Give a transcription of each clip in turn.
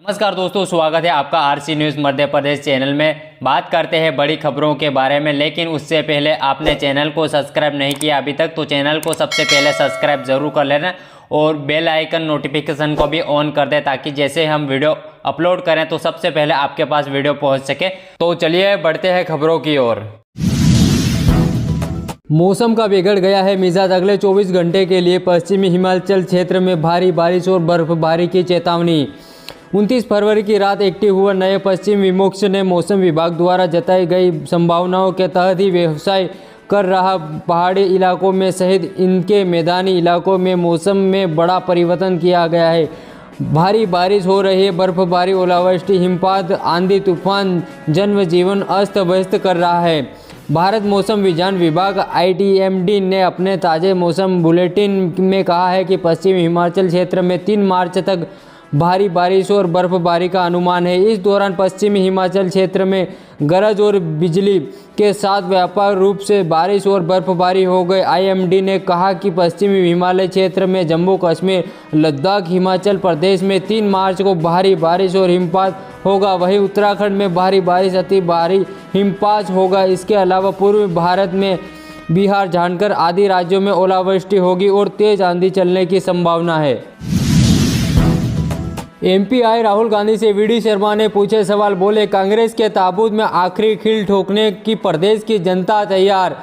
नमस्कार दोस्तों, स्वागत है आपका RC news Madhya Pradesh channel में। बात करते हैं बड़ी खबरों के बारे में, लेकिन उससे पहले आपने चैनल को सब्सक्राइब नहीं किया अभी तक तो चैनल को सबसे पहले सब्सक्राइब जरूर कर लेना और बेल आइकन नोटिफिकेशन को भी ऑन कर दें ताकि जैसे हम वीडियो अपलोड करें तो सबसे पहले आपके पास वीडियो पहुँच सके। तो चलिए बढ़ते हैं खबरों की ओर। मौसम का बिगड़ गया है मिजाज। अगले 24 घंटे के लिए पश्चिमी हिमाचल क्षेत्र में भारी बारिश और बर्फबारी की चेतावनी। 29 फरवरी की रात एक्टिव हुआ नए पश्चिम विमोक्ष ने मौसम विभाग द्वारा जताई गई संभावनाओं के तहत ही व्यवसाय कर रहा पहाड़ी इलाकों में सहित इनके मैदानी इलाकों में मौसम में बड़ा परिवर्तन किया गया है। भारी बारिश हो रही है, बर्फबारी, ओलावृष्टि, हिमपात, आंधी तूफान जनजीवन अस्त व्यस्त कर रहा है। भारत मौसम विज्ञान विभाग ITMD ने अपने ताज़े मौसम बुलेटिन में कहा है कि पश्चिमी हिमाचल क्षेत्र में 3 मार्च तक भारी बारिश और बर्फबारी का अनुमान है। इस दौरान पश्चिमी हिमाचल क्षेत्र में गरज और बिजली के साथ व्यापक रूप से बारिश और बर्फबारी हो गई। IMD ने कहा कि पश्चिमी हिमालय क्षेत्र में जम्मू कश्मीर, लद्दाख, हिमाचल प्रदेश में 3 मार्च को भारी बारिश और हिमपात होगा। वहीं उत्तराखंड में भारी बारिश, अति भारी हिमपात होगा। इसके अलावा पूर्वी भारत में बिहार, झारखंड आदि राज्यों में ओलावृष्टि होगी और तेज आंधी चलने की संभावना है। MP आए राहुल गांधी से VD शर्मा ने पूछे सवाल, बोले कांग्रेस के ताबूत में आखिरी खील ठोकने की प्रदेश की जनता तैयार।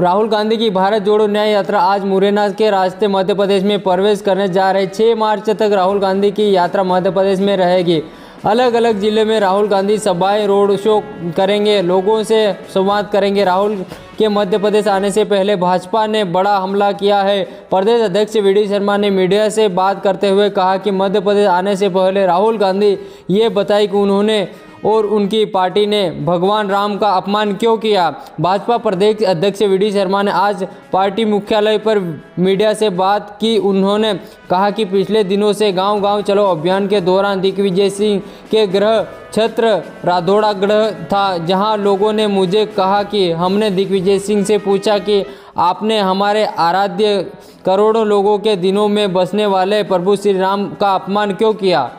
राहुल गांधी की भारत जोड़ो न्याय यात्रा आज मुरैना के रास्ते मध्य प्रदेश में प्रवेश करने जा रहे। 6 मार्च तक राहुल गांधी की यात्रा मध्य प्रदेश में रहेगी। अलग अलग जिले में राहुल गांधी सभाएं, रोड शो करेंगे, लोगों से संवाद करेंगे। राहुल के मध्य प्रदेश आने से पहले भाजपा ने बड़ा हमला किया है। प्रदेश अध्यक्ष VD शर्मा ने मीडिया से बात करते हुए कहा कि मध्य प्रदेश आने से पहले राहुल गांधी ये बताई कि उन्होंने और उनकी पार्टी ने भगवान राम का अपमान क्यों किया। भाजपा प्रदेश अध्यक्ष VD शर्मा ने आज पार्टी मुख्यालय पर मीडिया से बात की। उन्होंने कहा कि पिछले दिनों से गांव-गांव चलो अभियान के दौरान दिग्विजय सिंह के गृह क्षेत्र राधौड़ागढ़ था, जहां लोगों ने मुझे कहा कि हमने दिग्विजय सिंह से पूछा कि आपने हमारे आराध्य करोड़ों लोगों के दिनों में बसने वाले प्रभु श्री राम का अपमान क्यों किया।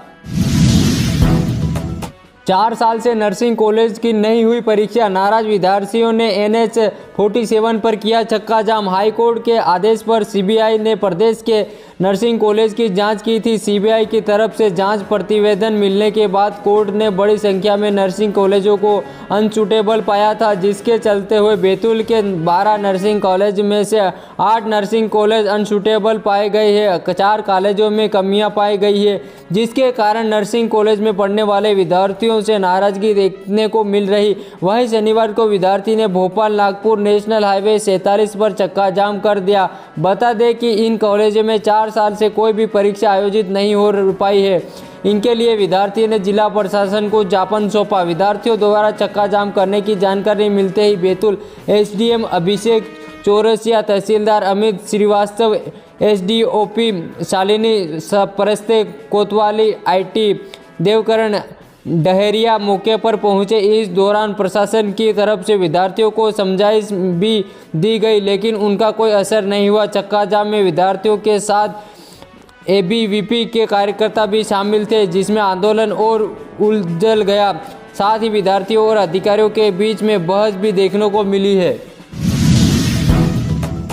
4 साल से नर्सिंग कॉलेज की नहीं हुई परीक्षा, नाराज विद्यार्थियों ने NH 47 पर किया चक्का जाम। हाईकोर्ट के आदेश पर CBI ने प्रदेश के नर्सिंग कॉलेज की जांच की थी। CBI की तरफ से जांच प्रतिवेदन मिलने के बाद कोर्ट ने बड़ी संख्या में नर्सिंग कॉलेजों को अनसूटेबल पाया था, जिसके चलते हुए बैतूल के 12 नर्सिंग कॉलेज में से 8 नर्सिंग कॉलेज अनसूटेबल पाए गए हैं। 4 कॉलेजों में कमियां पाई गई है, जिसके कारण नर्सिंग कॉलेज में पढ़ने वाले विद्यार्थियों से नाराजगी देखने को मिल रही। वहीं शनिवार को विद्यार्थी ने भोपाल नागपुर नेशनल हाईवे 47 पर चक्का जाम कर दिया। बता दें कि इन कॉलेजों में 4 साल से कोई भी परीक्षा आयोजित नहीं हो पाई है। इनके लिए विद्यार्थी ने जिला प्रशासन को ज्ञापन सौंपा। विद्यार्थियों द्वारा चक्का जाम करने की जानकारी मिलते ही बैतूल SDM अभिषेक चौरसिया, तहसीलदार अमित श्रीवास्तव, SDOP शालिनी परस्ते कोतवाली, IT देवकरण डहेरिया मौके पर पहुंचे। इस दौरान प्रशासन की तरफ से विद्यार्थियों को समझाइश भी दी गई, लेकिन उनका कोई असर नहीं हुआ। चक्का जाम में विद्यार्थियों के साथ ABVP के कार्यकर्ता भी शामिल थे, जिसमें आंदोलन और उलझल गया। साथ ही विद्यार्थियों और अधिकारियों के बीच में बहस भी देखने को मिली है।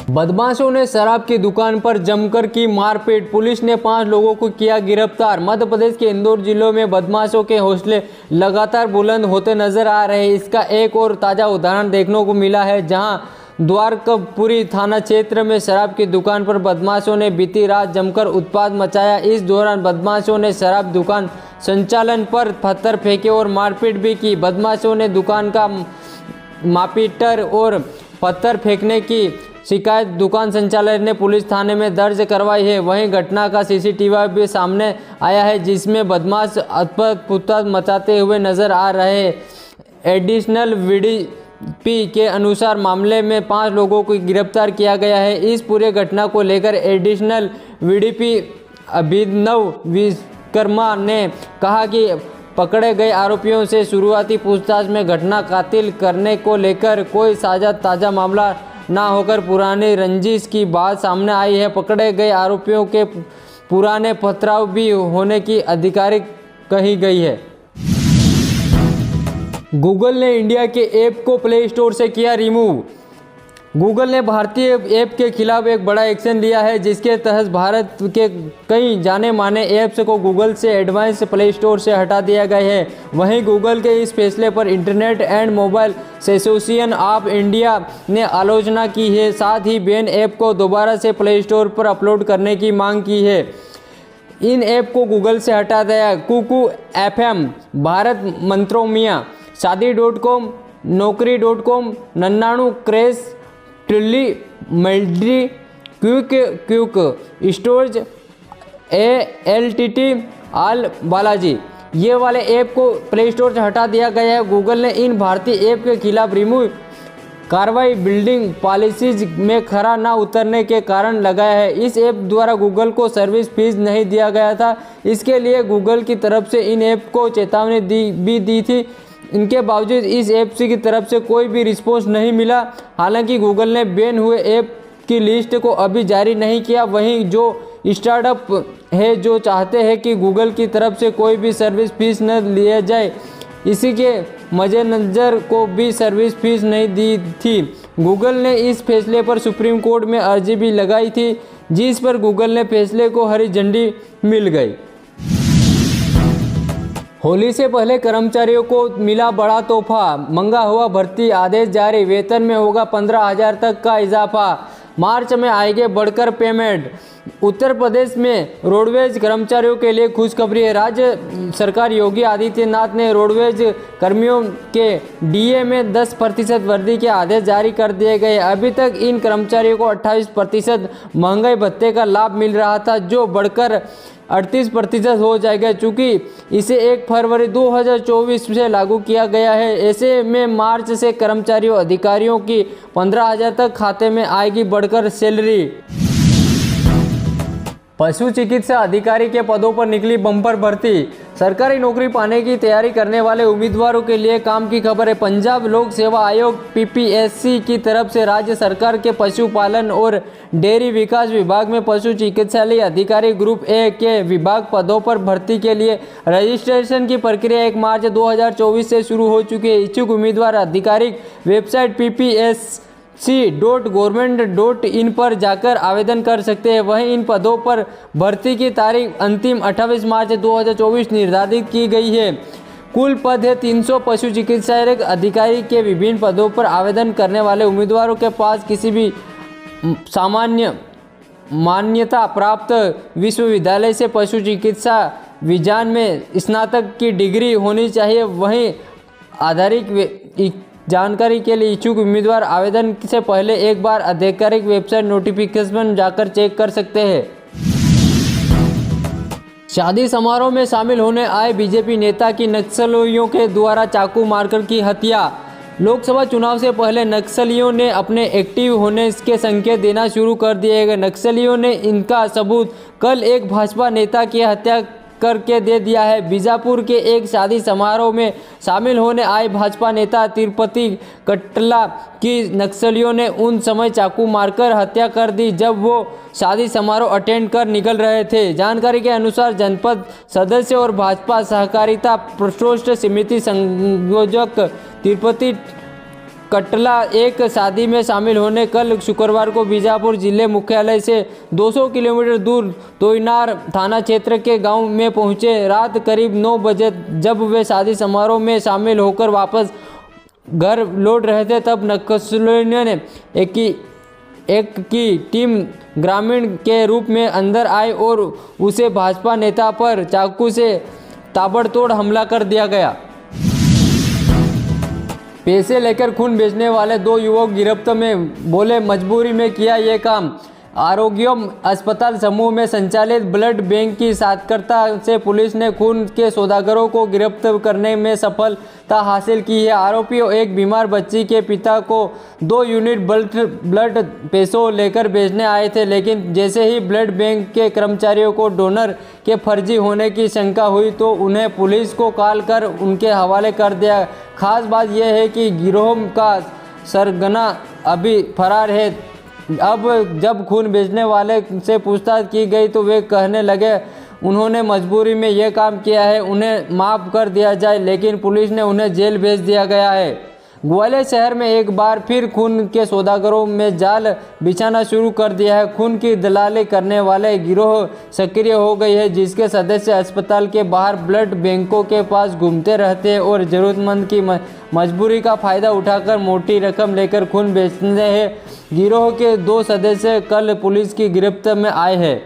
बदमाशों ने शराब की दुकान पर जमकर की मारपीट, पुलिस ने 5 लोगों को किया गिरफ्तार। मध्य प्रदेश के इंदौर जिलों में बदमाशों के हौसले लगातार बुलंद होते नजर आ रहे हैं। इसका एक और ताज़ा उदाहरण देखने को मिला है, जहां द्वारकापुरी थाना क्षेत्र में शराब की दुकान पर बदमाशों ने बीती रात जमकर उत्पात मचाया। इस दौरान बदमाशों ने शराब दुकान संचालन पर पत्थर फेंके और मारपीट भी की। बदमाशों ने दुकान का मापीटर और पत्थर फेंकने की शिकायत दुकान संचालक ने पुलिस थाने में दर्ज करवाई है। वहीं घटना का CCTV भी सामने आया है, जिसमें बदमाश उत्पात मचाते हुए नजर आ रहे हैं। एडिशनल VDP के अनुसार मामले में 5 लोगों को गिरफ्तार किया गया है। इस पूरे घटना को लेकर एडिशनल VDP अभिनव विश्वकर्मा ने कहा कि पकड़े गए आरोपियों से शुरुआती पूछताछ में घटना कातिल करने को लेकर कोई ताज़ा मामला ना होकर पुरानी रंजिश की बात सामने आई है। पकड़े गए आरोपियों के पुराने पथराव भी होने की आधिकारिक कही गई है। गूगल ने इंडिया के ऐप को प्ले स्टोर से किया रिमूव। गूगल ने भारतीय ऐप के खिलाफ एक बड़ा एक्शन लिया है, जिसके तहत भारत के कई जाने माने ऐप्स को गूगल से एडवांस प्ले स्टोर से हटा दिया गया है। वहीं गूगल के इस फैसले पर internet and mobile association of India ने आलोचना की है। साथ ही बैन ऐप को दोबारा से प्ले स्टोर पर अपलोड करने की मांग की है। इन ऐप को गूगल से हटा दिया। कुकू FM, भारत मंत्रोमिया, शादी.com, नौकरी.com, नन्नाणु, क्रेश, ट्रिली, मेल्डी, quick storage, ALTT, all Balaji, ये वाले ऐप को प्ले स्टोर से हटा दिया गया है। गूगल ने इन भारतीय ऐप के खिलाफ रिमूव कार्रवाई बिल्डिंग पॉलिसीज में खरा ना उतरने के कारण लगाया है। इस ऐप द्वारा गूगल को सर्विस फीस नहीं दिया गया था। इसके लिए गूगल की तरफ से इन ऐप को चेतावनी दी थी। इनके बावजूद इस ऐप की तरफ से कोई भी रिस्पॉन्स नहीं मिला। हालांकि गूगल ने बैन हुए ऐप की लिस्ट को अभी जारी नहीं किया। वहीं जो स्टार्टअप है जो चाहते हैं कि गूगल की तरफ से कोई भी सर्विस फीस न लिया जाए, इसी के मद्देनजर को भी सर्विस फीस नहीं दी थी। गूगल ने इस फैसले पर सुप्रीम कोर्ट में अर्जी भी लगाई थी, जिस पर गूगल ने फैसले को हरी झंडी मिल गई। होली से पहले कर्मचारियों को मिला बड़ा तोहफा, मंगा हुआ भर्ती आदेश जारी, वेतन में होगा 15,000 तक का इजाफा, मार्च में आएंगे बढ़कर पेमेंट। उत्तर प्रदेश में रोडवेज कर्मचारियों के लिए खुशखबरी है। राज्य सरकार योगी आदित्यनाथ ने रोडवेज कर्मियों के DA में 10% वृद्धि के आदेश जारी कर दिए गए। अभी तक इन कर्मचारियों को 28% महंगाई भत्ते का लाभ मिल रहा था, जो बढ़कर 38% हो जाएगा। चूँकि इसे 1 फरवरी 2024 से लागू किया गया है, ऐसे में मार्च से कर्मचारियों अधिकारियों की 15,000 तक खाते में आएगी बढ़कर सैलरी। पशु चिकित्सा अधिकारी के पदों पर निकली बम्पर भर्ती। सरकारी नौकरी पाने की तैयारी करने वाले उम्मीदवारों के लिए काम की खबर है। पंजाब लोक सेवा आयोग PPSC की तरफ से राज्य सरकार के पशुपालन और डेयरी विकास विभाग में पशु चिकित्सालय अधिकारी ग्रुप A के विभाग पदों पर भर्ती के लिए रजिस्ट्रेशन की प्रक्रिया 1 मार्च 2024 से शुरू हो चुकी है। इच्छुक उम्मीदवार आधिकारिक वेबसाइट ppsc.government.in पर जाकर आवेदन कर सकते हैं। वहीं इन पदों पर भर्ती की तारीख अंतिम 28 मार्च 2024 निर्धारित की गई है। कुल पद है 300। पशु चिकित्सालय अधिकारी के विभिन्न पदों पर आवेदन करने वाले उम्मीदवारों के पास किसी भी सामान्य मान्यता प्राप्त विश्वविद्यालय से पशु चिकित्सा विज्ञान में स्नातक की डिग्री होनी चाहिए। वहीं आधारिक जानकारी के लिए इच्छुक उम्मीदवार आवेदन से पहले एक बार आधिकारिक वेबसाइट नोटिफिकेशन जाकर चेक कर सकते हैं। शादी समारोह में शामिल होने आए बीजेपी नेता की नक्सलियों के द्वारा चाकू मारकर की हत्या। लोकसभा चुनाव से पहले नक्सलियों ने अपने एक्टिव होने के संकेत देना शुरू कर दिए गए। नक्सलियों ने इनका सबूत कल एक भाजपा नेता की हत्या करके दे दिया है। बीजापुर के एक शादी समारोह में शामिल होने आए भाजपा नेता तिरुपति कट्टला की नक्सलियों ने उन समय चाकू मारकर हत्या कर दी जब वो शादी समारोह अटेंड कर निकल रहे थे। जानकारी के अनुसार जनपद सदस्य और भाजपा सहकारिता प्रकोष्ठ समिति संयोजक तिरुपति कट्टला एक शादी में शामिल होने कल शुक्रवार को बीजापुर जिले मुख्यालय से 200 किलोमीटर दूर तोयनार थाना क्षेत्र के गांव में पहुंचे। रात करीब 9 बजे जब वे शादी समारोह में शामिल होकर वापस घर लौट रहे थे, तब नक्सलियों ने एक की टीम ग्रामीण के रूप में अंदर आए और उसे भाजपा नेता पर चाकू से ताबड़तोड़ हमला कर दिया गया। पैसे लेकर खून बेचने वाले 2 युवक गिरफ्त में, बोले मजबूरी में किया ये काम। आरोग्यम अस्पताल समूह में संचालित ब्लड बैंक की साक्षरता से पुलिस ने खून के सौदागरों को गिरफ्त करने में सफलता हासिल की है। आरोपियों एक बीमार बच्ची के पिता को 2 यूनिट ब्लड पैसों लेकर बेचने आए थे, लेकिन जैसे ही ब्लड बैंक के कर्मचारियों को डोनर के फर्जी होने की शंका हुई तो उन्हें पुलिस को कॉल कर उनके हवाले कर दिया। खास बात यह है कि गिरोह का सरगना अभी फरार है। अब जब खून बेचने वाले से पूछताछ की गई तो वे कहने लगे उन्होंने मजबूरी में यह काम किया है, उन्हें माफ़ कर दिया जाए, लेकिन पुलिस ने उन्हें जेल भेज दिया गया है। ग्वालियर शहर में एक बार फिर खून के सौदागरों में जाल बिछाना शुरू कर दिया है। खून की दलाली करने वाले गिरोह सक्रिय हो गई है, जिसके सदस्य अस्पताल के बाहर ब्लड बैंकों के पास घूमते रहते हैं और जरूरतमंद की मजबूरी का फायदा उठाकर मोटी रकम लेकर खून बेचते हैं। गिरोह के 2 सदस्य कल पुलिस की गिरफ्त में आए हैं।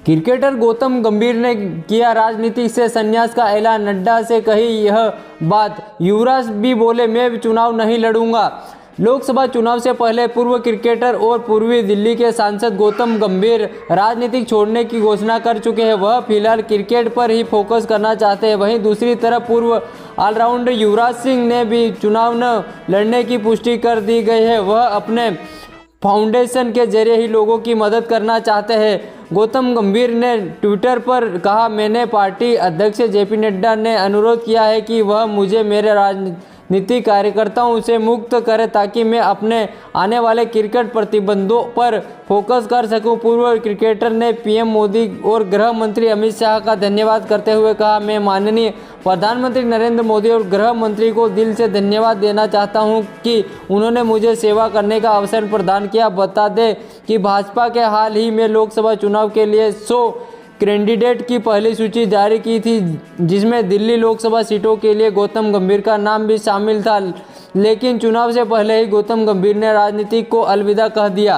क्रिकेटर गौतम गंभीर ने किया राजनीति से संन्यास का ऐलान, नड्डा से कही यह बात। युवराज भी बोले, मैं चुनाव नहीं लड़ूंगा। लोकसभा चुनाव से पहले पूर्व क्रिकेटर और पूर्वी दिल्ली के सांसद गौतम गंभीर राजनीतिक छोड़ने की घोषणा कर चुके हैं। वह फिलहाल क्रिकेट पर ही फोकस करना चाहते हैं। वहीं दूसरी तरफ पूर्व ऑलराउंडर युवराज सिंह ने भी चुनाव न लड़ने की पुष्टि कर दी गई है। वह अपने फाउंडेशन के जरिए ही लोगों की मदद करना चाहते हैं। गौतम गंभीर ने ट्विटर पर कहा, मैंने पार्टी अध्यक्ष जेपी नड्डा ने अनुरोध किया है कि वह मुझे मेरे राजनीतिक कार्यकर्ताओं से मुक्त करें ताकि मैं अपने आने वाले क्रिकेट प्रतिबंधों पर फोकस कर सकूं। पूर्व क्रिकेटर ने पीएम मोदी और गृह मंत्री अमित शाह का धन्यवाद करते हुए कहा, मैं माननीय प्रधानमंत्री नरेंद्र मोदी और गृह मंत्री को दिल से धन्यवाद देना चाहता हूं कि उन्होंने मुझे सेवा करने का अवसर प्रदान किया। बता दें कि भाजपा के हाल ही में लोकसभा चुनाव के लिए 100 कैंडिडेट की पहली सूची जारी की थी, जिसमें दिल्ली लोकसभा सीटों के लिए गौतम गंभीर का नाम भी शामिल था, लेकिन चुनाव से पहले ही गौतम गंभीर ने राजनीति को अलविदा कह दिया।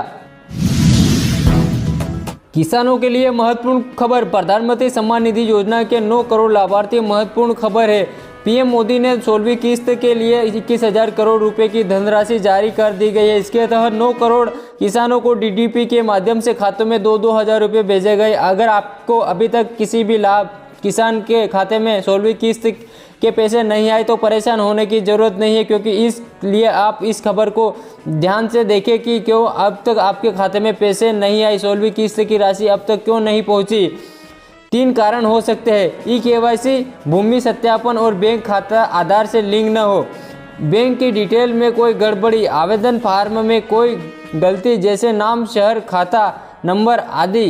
किसानों के लिए महत्वपूर्ण खबर, प्रधानमंत्री सम्मान निधि योजना के 9 करोड़ लाभार्थी। महत्वपूर्ण खबर है, पीएम मोदी ने 16वीं किस्त के लिए 21,000 करोड़ रुपए की धनराशि जारी कर दी गई है। इसके तहत 9 करोड़ किसानों को डीडीपी के माध्यम से खातों में 2-2 हज़ार रुपये भेजे गए। अगर आपको अभी तक किसी भी लाभ किसान के खाते में 16वीं किस्त के पैसे नहीं आए तो परेशान होने की ज़रूरत नहीं है, क्योंकि इसलिए आप इस खबर को ध्यान से देखें कि क्यों अब तक आपके खाते में पैसे नहीं आए, 16वीं किस्त की राशि अब तक क्यों नहीं पहुंची। 3 कारण हो सकते हैं, केवाईसी, भूमि सत्यापन और बैंक खाता आधार से लिंक न हो, बैंक की डिटेल में कोई गड़बड़ी, आवेदन फार्म में कोई गलती जैसे नाम, शहर, खाता नंबर आदि।